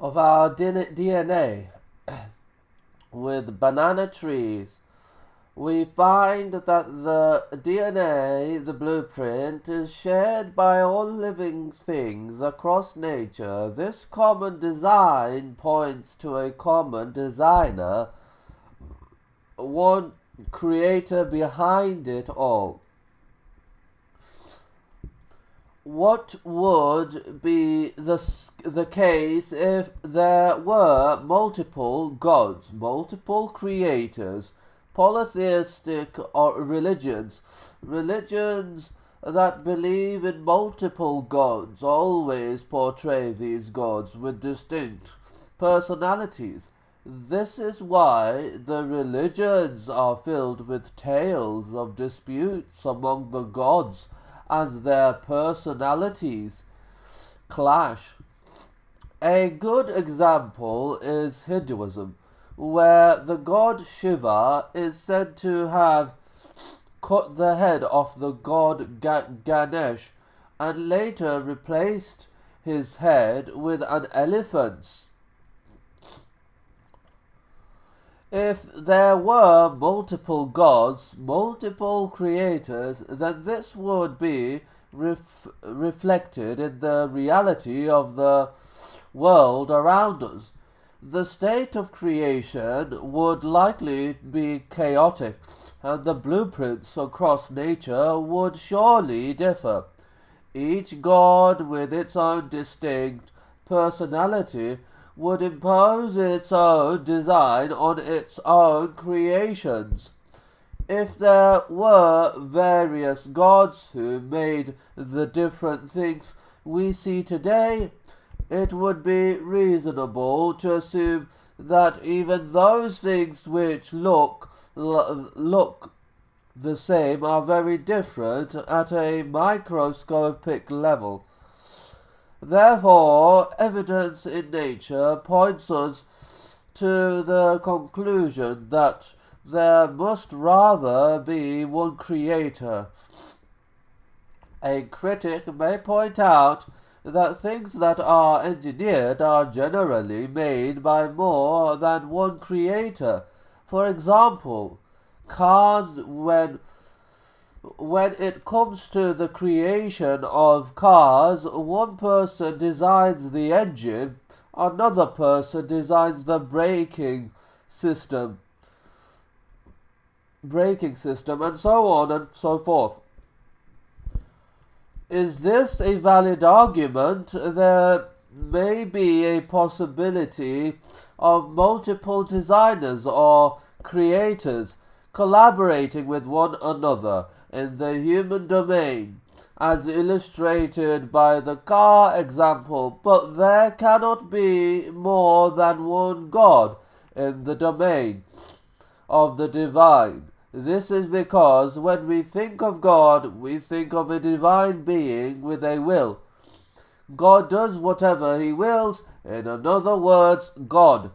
of our DNA with banana trees, we find that the DNA, the blueprint, is shared by all living things across nature. This common design points to a common designer, one creator behind it all. What would be the case if there were multiple gods, multiple creators, polytheistic or religions that believe in multiple gods always portray these gods with distinct personalities? This is why the religions are filled with tales of disputes among the gods as their personalities clash. A good example is Hinduism, where the god Shiva is said to have cut the head off the god Ganesh and later replaced his head with an elephant's. If there were multiple gods, multiple creators, then this would be reflected in the reality of the world around us. The state of creation would likely be chaotic, and the blueprints across nature would surely differ. Each god, with its own distinct personality, would impose its own design on its own creations. If there were various gods who made the different things we see today, it would be reasonable to assume that even those things which look the same are very different at a microscopic level. Therefore, evidence in nature points us to the conclusion that there must rather be one creator. A critic may point out that things that are engineered are generally made by more than one creator. For example, cars, when it comes to the creation of cars, one person designs the engine, another person designs the braking system, and so on and so forth. Is this a valid argument? There may be a possibility of multiple designers or creators collaborating with one another in the human domain, as illustrated by the car example, but there cannot be more than one God in the domain of the divine. This is because when we think of God, we think of a divine being with a will. God does whatever he wills. In other words, God,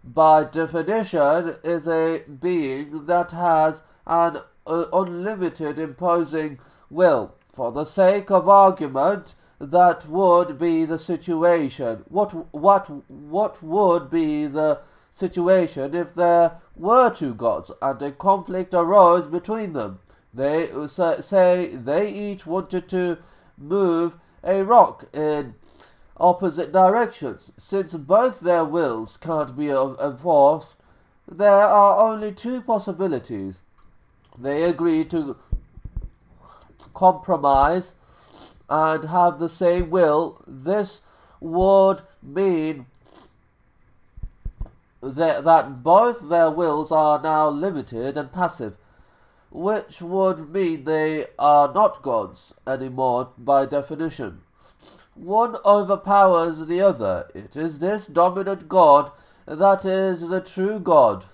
by definition, is a being that has an unlimited imposing will. For the sake of argument, that would be the situation. What would be the situation if there were two gods and a conflict arose between them? They say they each wanted to move a rock in opposite directions. Since both their wills can't be enforced, there are only two possibilities. They agree to compromise and have the same will. This would mean that both their wills are now limited and passive, which would mean they are not gods anymore by definition. One overpowers the other. It is this dominant God that is the true God.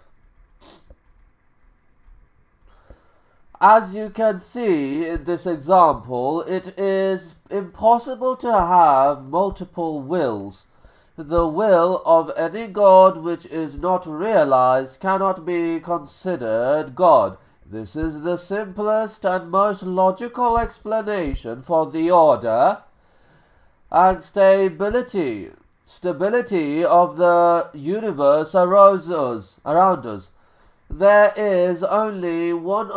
As you can see in this example, it is impossible to have multiple wills. The will of any god which is not realized cannot be considered God. This is the simplest and most logical explanation for the order and stability stability of the universe around us. There is only one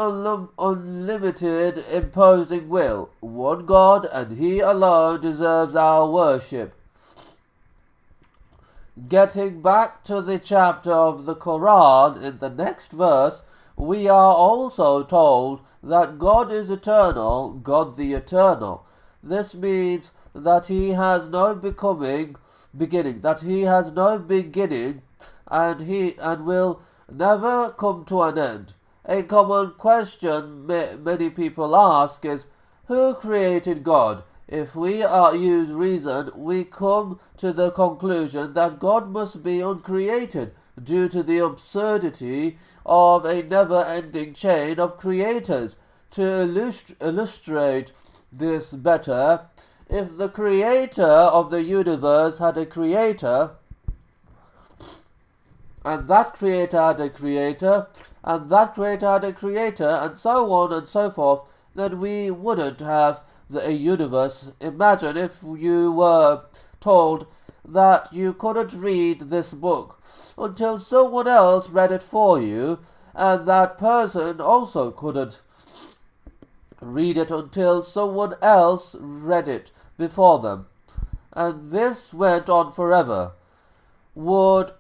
unlimited imposing will, one God, and He alone deserves our worship. Getting back to the chapter of the Quran, in the next verse, we are also told that God is eternal, God the Eternal. This means that He has no beginning, that He has no beginning, and will never come to an end. A common question many people ask is, who created God? If we use reason, we come to the conclusion that God must be uncreated due to the absurdity of a never-ending chain of creators. To illustrate this better, if the creator of the universe had a creator, and that creator had a creator, and that creator had a creator, and so on and so forth, then we wouldn't have a universe. Imagine if you were told that you couldn't read this book until someone else read it for you, and that person also couldn't read it until someone else read it before them. And this went on forever. Would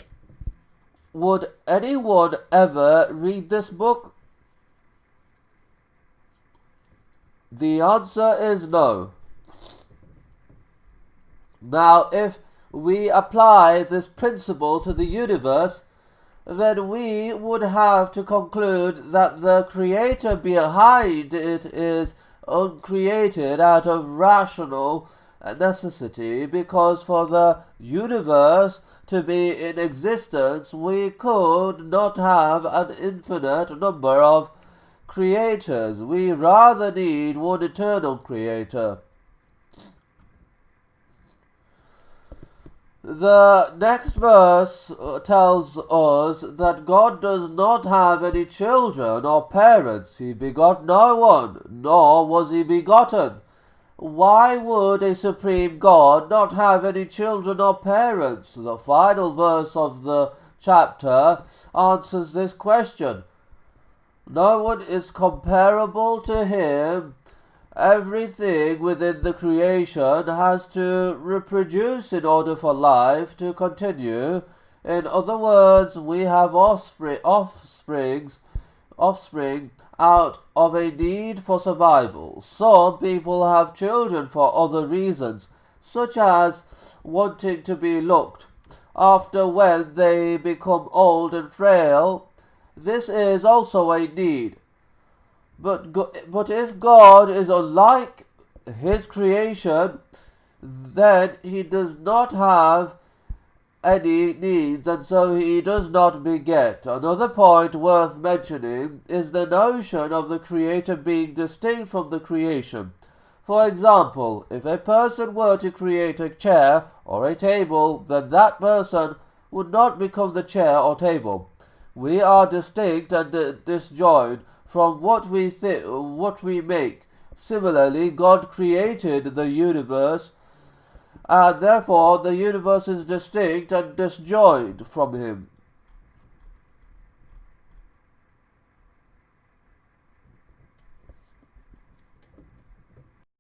anyone ever read this book? The answer is no. Now, if we apply this principle to the universe, then we would have to conclude that the creator behind it is uncreated out of rational necessity, because for the universe to be in existence, we could not have an infinite number of creators. We rather need one eternal creator. The next verse tells us that God does not have any children or parents. He begot no one, nor was he begotten. Why would a supreme God not have any children or parents? The final verse of the chapter answers this question. No one is comparable to him. Everything within the creation has to reproduce in order for life to continue. In other words, we have offspring out of a need for survival. Some people have children for other reasons, such as wanting to be looked after when they become old and frail. This is also a need. But if God is unlike His creation, then He does not have any needs, and so He does not beget. Another point worth mentioning is the notion of the Creator being distinct from the creation. For example, if a person were to create a chair or a table, then that person would not become the chair or table. We are distinct and disjoined from what we make. Similarly, God created the universe, and therefore the universe is distinct and disjoined from Him.